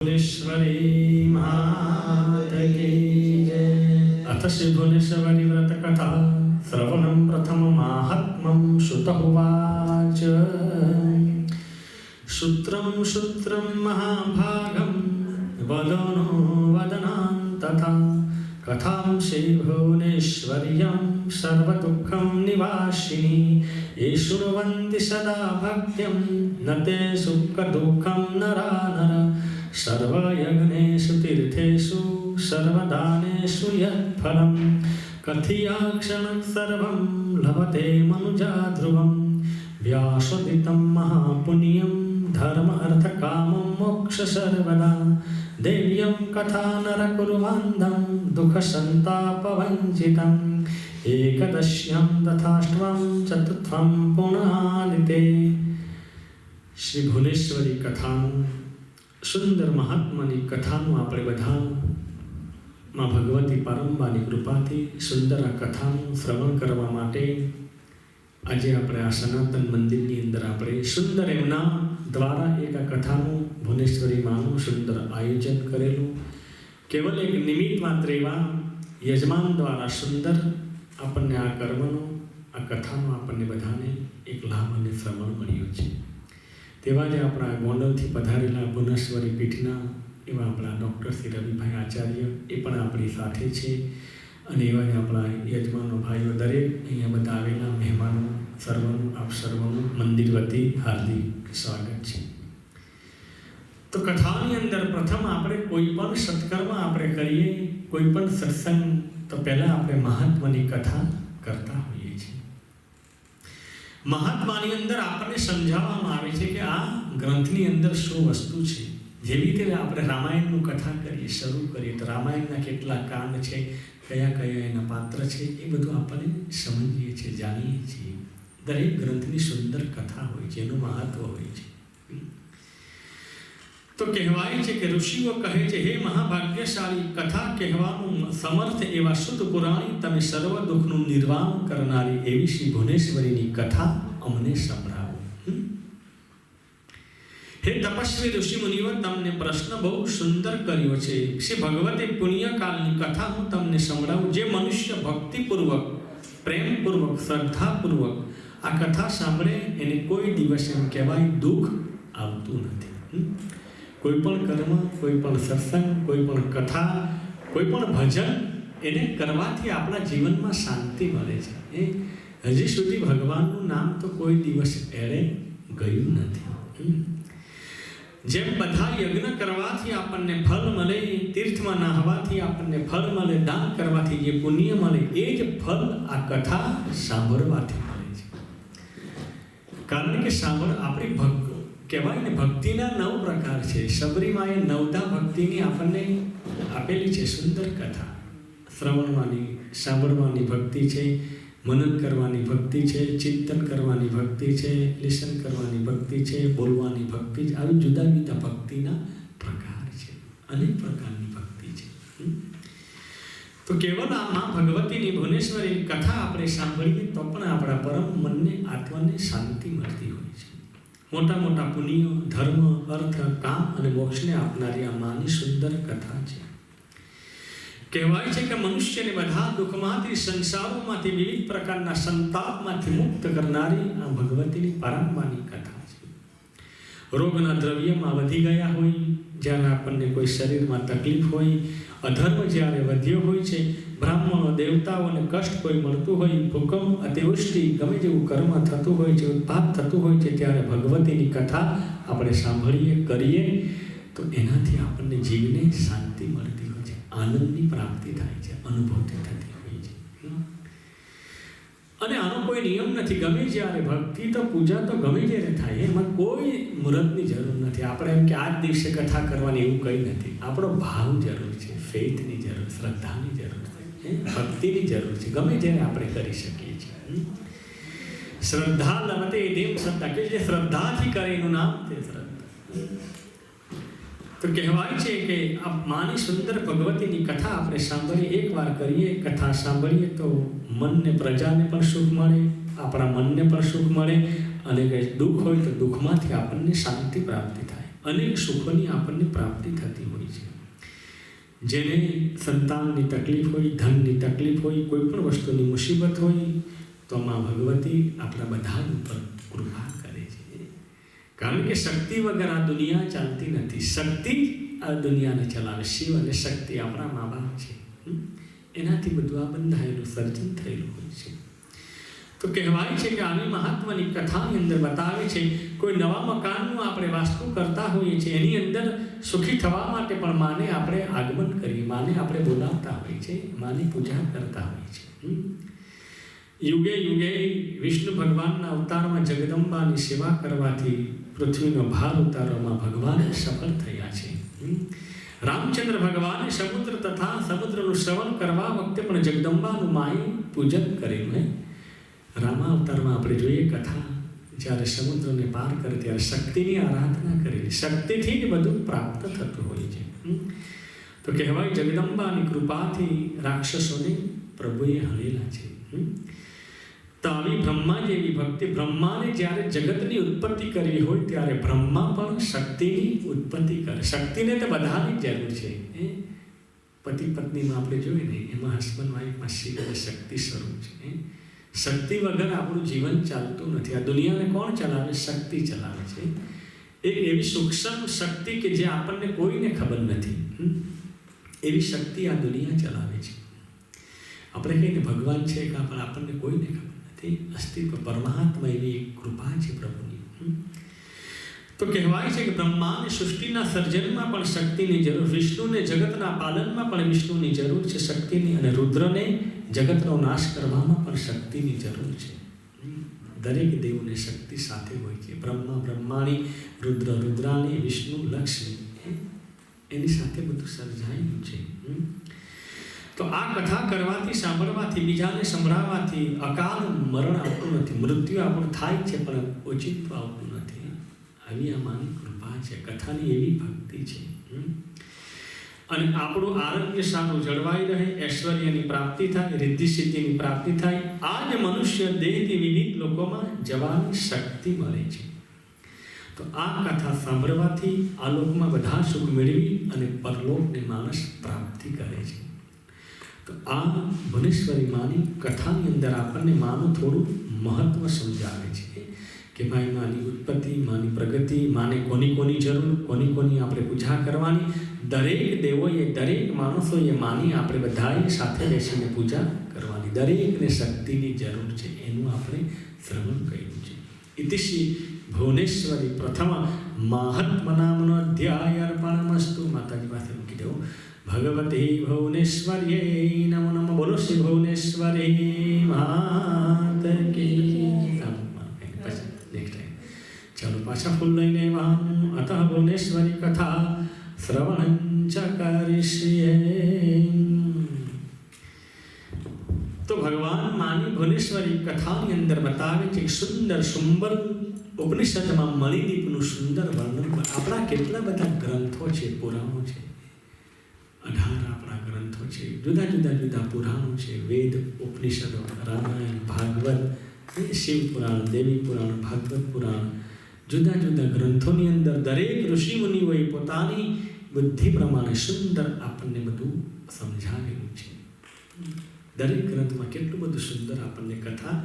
भुवनेश्वरी मात की जय। अथ श्री भुवनेश्वरी व्रत कथा श्रवणं प्रथम माहात्म्यं श्रुत उवाच। सूत्रं सूत्रं महाभागं वदनो वदनां तथा कथां श्री भुवनेश्वर्यं सर्वदुःखं निवासिनी ये शृण्वन्ति सदा भक्त्यं न ते सुखदुःखं नरानर सर्वयज्ञेषु तीर्थेषु सर्वदानेषु यत्फलं कथयिष्यन् सर्वं लभते मनुजा ध्रुवं व्यासोदितं महापुण्यं धर्म अर्थ कामं मोक्ष सर्वदा देव्यं कथा नरकुर्वान्धं दुःखसन्तापवञ्चितम् एकदश्यं तथाष्टमं चतुर्थं पुनः श्री भुवनेश्वरी कथाનું સુંદર મહાત્માની કથાનું આપણે બધા માં ભગવતી પારંબાની કૃપાથી સુંદર આ કથાનું શ્રવણ કરવા માટે આજે આપણે આ સનાતન મંદિરની અંદર આપણે સુંદર એમના દ્વારા એક આ કથાનું ભુવનેશ્વરી માનું સુંદર આયોજન કરેલું કેવલ એક નિમિત્ત માત્ર એવા યજમાન દ્વારા સુંદર આપણને આ કર્મનો આ કથાનો આપણને બધાને એક લાભ અને શ્રવણ મળ્યું છે। તેવા જ આપણા ગોંડલથી પધારેલા ભુવનેશ્વરી પીઠના એવા આપણા ડૉક્ટર શ્રી રવિભાઈ આચાર્ય એ પણ આપણી સાથે છે અને એવા જ આપણા યજમાનો ભાઈઓ દરેક અહીંયા બધા આવેલા મહેમાનો સર્વનું આપ સર્વનું મંદિર વતી હાર્દિક સ્વાગત છે। તો કથાની અંદર પ્રથમ આપણે કોઈ પણ સત્કર્મ આપણે કરીએ કોઈ પણ સત્સંગ તો પહેલાં આપણે મહાત્માની કથા કરતા હોઈએ છીએ। મહાત્માની અંદર આપણને સમજાવવામાં આવે છે કે આ ગ્રંથની અંદર શું વસ્તુ છે। જેવી રીતે આપણે રામાયણનું કથા કરીએ શરૂ કરીએ તો રામાયણના કેટલા કાંડ છે કયા કયા એના પાત્ર છે એ બધું આપણને સમજીએ છીએ જાણીએ છીએ। દરેક ગ્રંથની સુંદર કથા હોય છે એનું મહત્વ હોય છે। તો કહેવાય છે કે ઋષિઓ કહે છે હે મહાભાગ્યશાળી કથા કહેવાનું સમર્થ એવા શુદ્ધ પુરાણી તમે સર્વ દુઃખનું નિર્વાહ કરનારી એવી શ્રી ભુવનેશ્વરીની કથા અમને સંભળાવો। હે તપસ્વી ઋષિ મુનિઓ તમને પ્રશ્ન બહુ સુંદર કર્યો છે। શ્રી ભગવતી પુણ્યકાળની કથા હું તમને સંભળાવું જે મનુષ્ય ભક્તિપૂર્વક પ્રેમપૂર્વક શ્રદ્ધાપૂર્વક આ કથા સાંભળે એને કોઈ દિવસ એમ કહેવાય દુઃખ આવતું નથી। કોઈ પણ કર્મ કોઈ પણ સત્સંગ કોઈ પણ કથા કોઈ પણ ભજન એને કરવાથી આપણા જીવનમાં શાંતિ મળે છે। હજી સુધી ભગવાનનું નામ તો કોઈ દિવસ એળે ગયું નથી। જેમ બધા યજ્ઞ કરવાથી આપણને ફળ મળે તીર્થમાં નાહવાથી આપણને ફળ મળે દાન કરવાથી જે પુણ્ય મળે એ જ ફળ આ કથા સાંભળવાથી મળે છે। કારણ કે આપણી ભક્ત કહેવાય ને ભક્તિના 9 પ્રકાર છે। શબરીમાએ 9धा ભક્તિની આપણને આપેલી છે સુંદર કથા। શ્રવણવાની સાંભળવાની ભક્તિ છે મનન કરવાની ભક્તિ છે ચિંતન કરવાની ભક્તિ છે લિસન કરવાની ભક્તિ છે બોલવાની ભક્તિ છે। આવી જુદા જુદા ભક્તિના પ્રકાર છે અનેક પ્રકારની ભક્તિ છે। તો કેવલ આ માં ભગવતીની ભુવનેશ્વરીની કથા આપણે સાંભળીએ તો પણ આપણા પરમ મનને આત્માને શાંતિ મળતી હોય છે। મોટા મોટા પુણ્યો ધર્મ અર્થ કામ અને મોક્ષને આપનારી આ માની સુંદર કથા છે। કહેવાય છે કે મનુષ્યને બધા દુઃખમાંથી સંસારોમાંથી વિવિધ પ્રકારના સંતાપમાંથી મુક્ત કરનારી આ ભગવતીની પારંબાની કથા છે। રોગના દ્રવ્યમાં વધી ગયા હોય જ્યારે આપણને કોઈ શરીરમાં તકલીફ હોય અધર્મ જ્યારે વધ્યો હોય છે બ્રાહ્મણો દેવતાઓને કષ્ટ કોઈ મળતું હોય ભૂકંપ અતિવૃષ્ટિ ગમે જેવું કર્મ થતું હોય છે ઉત્પાત થતું હોય છે ત્યારે ભગવતીની કથા આપણે સાંભળીએ કરીએ તો એનાથી આપણને જીવને શાંતિ મળતી હોય છે આનંદની પ્રાપ્તિ થાય છે અનુભૂતિ થતી હોય છે। અને આનો કોઈ નિયમ નથી ગમે જ્યારે ભક્તિ તો પૂજા તો ગમે જ્યારે થાય એમાં કોઈ મુહૂર્તની જરૂર નથી। આપણે એમ કે આ જ દિવસે કથા કરવાની એવું કંઈ નથી। આપણો ભાવ જરૂર છે ફેથની જરૂર શ્રદ્ધાની જરૂર ભક્તિની જરૂર છે ગમે જ્યારે આપણે કરી શકીએ છીએ। શ્રદ્ધા લમતે દેવ શ્રદ્ધા કે જે શ્રદ્ધાથી કરે એનું નામ તે શ્રદ્ધા। તો કહેવાય છે કે આ માની સુંદર ભગવતીની કથા આપણે સાંભળીએ એકવાર કરીએ કથા સાંભળીએ તો મનને પ્રજાને પણ સુખ મળે આપણા મનને પણ સુખ મળે અને કંઈ દુઃખ હોય તો દુઃખમાંથી આપણને શાંતિ પ્રાપ્તિ થાય। અનેક સુખોની આપણને પ્રાપ્તિ થતી હોય છે. જેને સંતાનની તકલીફ હોય, ધનની તકલીફ હોય, કોઈ પણ વસ્તુની મુસીબત હોય, તો માં ભગવતી આપણા બધા ઉપર કૃપા કરે છે. કારણ કે શક્તિ વગર આ દુનિયા ચાલતી નથી. શક્તિ આ દુનિયાને ચલાવે. શિવ અને શક્તિ આપણા મા બાપ છે. એનાથી બધું આ બંધાયેલું સર્જન થયેલું હોય છે. તો કહેવાય છે કે આવી મહાત્માની કથાની અંદર બતાવે છે, કોઈ નવા મકાનનું આપણે વાસ્તુ કરતા હોઈએ છીએ, એની અંદર સુખી થવા માટે પણ માને આપણે આગમન કરીએ, માને આપણે બોલાવતા હોઈએ છીએ, માની પૂજા કરતા હોઈએ છીએ. યુગે યુગે વિષ્ણુ ભગવાનના અવતારમાં જગદંબાની સેવા કરવાથી પૃથ્વીનો ભાર ઉતારવામાં ભગવાન સફળ થયા છે. રામચંદ્ર ભગવાને સમુદ્ર તથા સમુદ્રનું શ્રવણ કરવા વખતે પણ જગદંબાનું માએ પૂજન કરેલું. રામા અવતારમાં આપણે જોઈએ કથા, જ્યારે સમુદ્રને પાર કરે ત્યારે શક્તિની આરાધના કરેલી. શક્તિથી જ બધું પ્રાપ્ત થતું હોય છે. તો કહેવાય જગદંબાની કૃપાથી રાક્ષસોને પ્રભુએ હણેલા છે. તો આવી બ્રહ્મા જેવી ભક્તિ, બ્રહ્માને જ્યારે જગતની ઉત્પત્તિ કરવી હોય ત્યારે બ્રહ્મા પણ શક્તિની ઉત્પત્તિ કરે. શક્તિને તો બધાની જરૂર છે. પતિ પત્નીમાં આપણે જોઈએ ને, એમાં હસબન્ડ વાઈફમાં શિવ અને શક્તિ સ્વરૂપ છે. શક્તિ વગર આપણું જીવન ચાલતું નથી. આ દુનિયાને કોણ ચલાવે? શક્તિ ચલાવે છે. એક એવી સૂક્ષ્મ શક્તિ કે જે આપણને કોઈને ખબર નથી, એવી શક્તિ આ દુનિયા ચલાવે છે. આપણે કહીને ભગવાન છે કે પણ આપણને કોઈને ખબર નથી. અસ્તિત્વ પરમાત્મા એવી એક કૃપા છે પ્રભુની. તો કહેવાય છે કે બ્રહ્માને સૃષ્ટિના સર્જનમાં પણ શક્તિની જરૂર, વિષ્ણુને જગતના પાલનમાં પણ વિષ્ણુની જરૂર છે શક્તિની, અને રુદ્રને જગતનો નાશ કરવામાં પણ શક્તિની જરૂર છે. દરેક દેવોને શક્તિ સાથે હોય છે. બ્રહ્મા બ્રહ્માણી, રુદ્ર રુદ્રાણી, વિષ્ણુ લક્ષ્મી, એની સાથે બધું સર્જાયેલું છે. તો આ કથા કરવાથી, સાંભળવાથી, બીજાને સંભળાવવાથી અકાલ મરણ આવતું નથી. મૃત્યુ આપણું થાય છે પણ ઓચિત્વ આવતું નથી. આવી આ માની કૃપા છે. કથાની એવી ભક્તિ છે. અને આપણું આરોગ્ય સારું જળવાઈ રહે, ઐશ્વર્યની પ્રાપ્તિ થાય, રિદ્ધિ સિદ્ધિની પ્રાપ્તિ થાય. આ જ મનુષ્ય દેહથી વિવિધ લોકોમાં જવાની શક્તિ મળે છે. તો આ કથા સાંભળવાથી આ લોકમાં બધા સુખ મેળવી અને પરલોકની માણસ પ્રાપ્તિ કરે છે. તો આ ભુવનેશ્વરી માની કથાની અંદર આપણને માનું થોડું મહત્વ સમજાવે છે કે ભાઈ માની ઉત્પત્તિ, માની પ્રગતિ, માને કોની કોની જરૂર, કોની કોની આપણે પૂજા કરવાની. દરેક દેવોએ, દરેક માણસોએ માની આપણે બધાએ સાથે બેસીને પૂજા કરવાની. દરેકને શક્તિની જરૂર છે. એનું આપણે શ્રવણ કર્યું છે. ઇતિશ્રી ભુવનેશ્વરી પ્રથમ મહાત્મનામનો અધ્યાય અર્પણમસ્તુ. માતાજી પાસે મૂકી દો. ભગવતી ભુવનેશ્વર્યે નમો નમઃ. બોલો શ્રી ભુવનેશ્વરી માત કી. નેક્સ્ટ ટાઈમ ચાલો પાછા ફૂલ લઈને આવવાનું. અતઃ ભુવનેશ્વરી કથા શ્રવણં ચ કરીષ્યે. તો ભગવાન માની ભુવનેશ્વરી કથાની અંદર બતાવે છે સુંદર સુંબર ઉપનિષદમાં મણિદીપનું સુંદર વર્ણન. આપણા કેટલા બધા ગ્રંથો છે, પુરાણો છે. 18 આપણા ગ્રંથો છે. જુદા જુદા જુદા પુરાણો છે. વેદ, ઉપનિષદો, રામાયણ, ભાગવત, શિવ પુરાણ, દેવી પુરાણ, ભાગવત પુરાણ, જુદા જુદા ગ્રંથોની અંદર દરેક ઋષિ મુનિઓએ પોતાની બુદ્ધિ પ્રમાણે સુંદર આપણને બધું સમજાવેલું છે. દરેક ગ્રંથમાં કેટલું બધું સુંદર આપણને કથા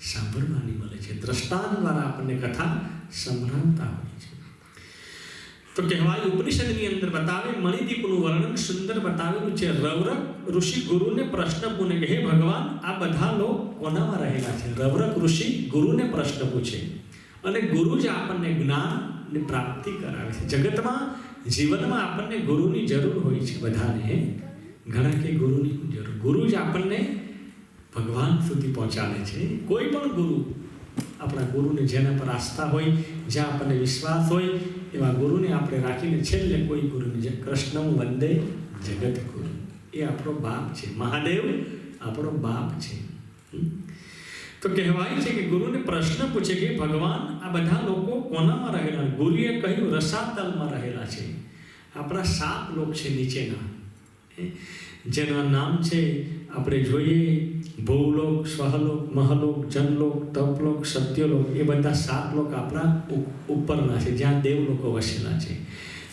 સાંભળવાની મળે છે. દ્રષ્ટાંત દ્વારા આપણને કથા સંભળાવતા હોય છે. તો કહેવાય ઉપનિષદની અંદર બતાવે મણિદીપનું વર્ણન સુંદર બતાવેલું છે. રવરક ઋષિ ગુરુને પ્રશ્ન પૂછે કે હે ભગવાન, આ બધા લોક કોનામાં રહેલા છે? રવરક ઋષિ ગુરુને પ્રશ્ન પૂછે અને ગુરુ જ આપણને જ્ઞાનની પ્રાપ્તિ કરાવે છે. જગતમાં, જીવનમાં આપણને ગુરુની જરૂર હોય છે બધાને. ઘણા કે ગુરુની જરૂર, ગુરુ જ આપણને ભગવાન સુધી પહોંચાડે છે. કોઈ પણ ગુરુ, આપણા ગુરુને જેના પર આસ્થા હોય, જ્યાં આપણને વિશ્વાસ હોય, એવા ગુરુને આપણે રાખીને છેલ્લે કોઈ ગુરુને, જે કૃષ્ણ વંદે જગત ગુરુ, એ આપણો બાપ છે. મહાદેવ આપણો બાપ છે. તો કહેવાય છે કે ગુરુને પ્રશ્ન પૂછે કે ભગવાન, આ બધા લોકો કોનામાં રહેલા? ગુરુએ કહ્યું રસાતલમાં રહેલા છે. આપણા 7 લોક છે નીચેના, જેના નામ છે આપણે જોઈએ ભૂલોક, સ્વહલોક, મહલોક, જનલોક, તપલોક, સત્યલોક, એ બધા 7 લોક આપણા ઉપરના છે, જ્યાં દેવલોકો વસેલા છે.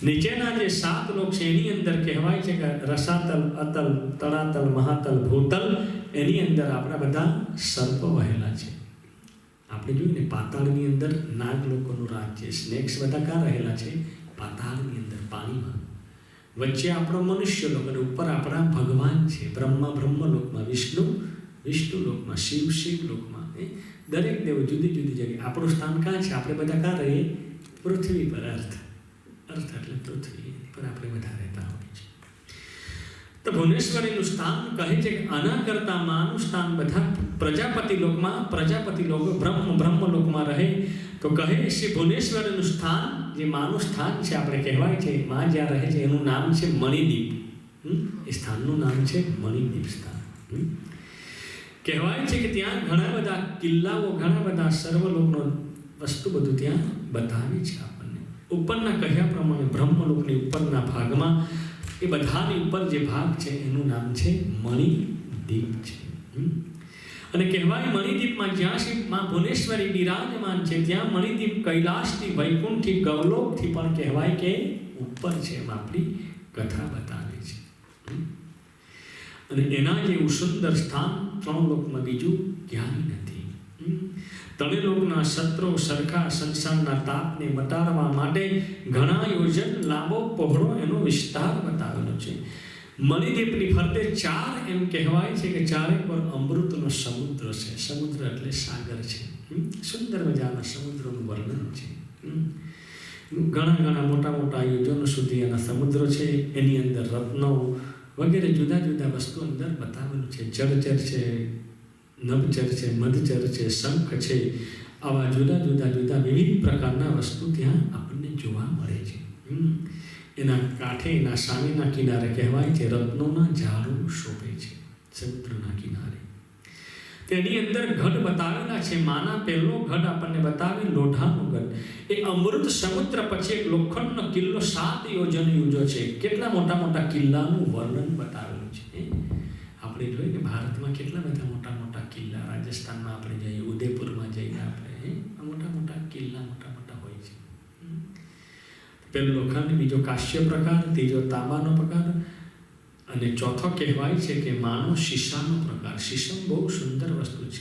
નીચેના જે 7 લોક છે એની અંદર કહેવાય છે કે રસાતલ, અતલ, તળાતલ, મહાતલ, ભૂતલ, એની અંદર આપણા બધા સર્પ વહેલા છે. આપણે જોયું ને પાતાળની અંદર નાગ લોકોનું રાજ છે. સ્નેક્સ બધા ક્યાં રહેલા છે? પાતાળની અંદર, પાણીમાં. વચ્ચે આપણો મનુષ્ય લોક અને ઉપર આપણા ભગવાન છે. બ્રહ્મા બ્રહ્મલોકમાં, વિષ્ણુ લોકમાં, શિવ લોકમાં. દરેક દેવ જુદી જુદી જગ્યાએ. આપણું સ્થાન ક્યાં છે? આપણે બધા ક્યાં રહીએ? પૃથ્વી પર. અર્થ એટલે પૃથ્વી પર આપણે બધા રહેતા હોઈએ છીએ. તો ભુવનેશ્વરીનું સ્થાન કહે છે કે આના કરતાં માનું સ્થાન બધા પ્રજાપતિ લોકમાં, બ્રહ્મલોકમાં રહે. તો કહે શ્રી ભુવનેશ્વરીનું સ્થાન, જે માનું સ્થાન છે, આપણે કહેવાય છે માં જ્યાં રહે છે એનું નામ છે મણિદીપ. એ સ્થાનનું નામ છે મણિદીપ સ્થાન. કહેવાય છે કે ત્યાં ઘણા બધા કિલ્લાઓ, ઘણા બધા સર્વલોકનો વસ્તુ બધું ત્યાં બતાવી છે આપણને. ઉપરના કહ્યા પ્રમાણે બ્રહ્મલોકની ઉપરના ભાગમાં એ બધાની ઉપર જે ભાગ છે એનું નામ છે મણિદીપ છે. અને કહેવાય મણિદીપમાં જ્યાં શ્રી માં ભુવનેશ્વરી બિરાજમાન છે ત્યાં મણિદીપ કૈલાસથી, વૈકુંઠથી, ગૌલોકથી પણ કહેવાય કે ઉપર છે, એમ આપણી કથા બતાવે છે. અને એના જેવું સુંદર સ્થાન 3 લોકમાં બીજું ક્યાંય નથી. ત્રણેય શત્રો સરખા સંસારના તાપને મટાડવા માટે ઘણા યોજન, લાંબો પહોળો એનો વિસ્તાર બતાવેલો છે. મણિદીપની ફરતે 4 એમ કહેવાય છે કે 4 પર અમૃતનો સમુદ્ર છે. સમુદ્ર એટલે સાગર છે. સુંદર મજાના સમુદ્રનું વર્ણન છે. ઘણા મોટા મોટા યોજનો સુધી એના સમુદ્ર છે. એની અંદર રત્નો વગેરે જુદા જુદા વસ્તુ અંદર બતાવેલું છે. જળચર છે, નભચર છે, મધચર છે, શંખ છે. આવા જુદા વિવિધ પ્રકારના વસ્તુ ત્યાં આપણને જોવા મળે છે. એના કાંઠે, એના સામેના કિનારે કહેવાય છે રત્નોના ઝાડો શોભે છે સમુદ્રના કિનારે. તેની અંદર ગઢ બતાવેલા છે. માના પહેલો ગઢ આપણને બતાવે લોઢાનો ગઢ. એ અમૃત સમુદ્ર પછી એક લોખંડનો કિલ્લો 7 યોજન ઊંચો છે. કેટલા મોટા મોટા કિલ્લાનું વર્ણન બતાવેલું છે. આપણે જોઈએ કે ભારતમાં કેટલા બધા મોટા મોટા કિલ્લા, રાજસ્થાનમાં આપણે જઈએ, ઉદયપુરમાં જઈએ, આપણે મોટા કિલ્લા મોટા હોય છે. પેલો લોખંડ, બીજો કાશ્ય પ્રકાર, ત્રીજો તાંબાનો પ્રકાર અને ચોથો કહેવાય છે કે માનો શીશાનો પ્રકાર. શીશમ બહુ સુંદર વસ્તુ છે.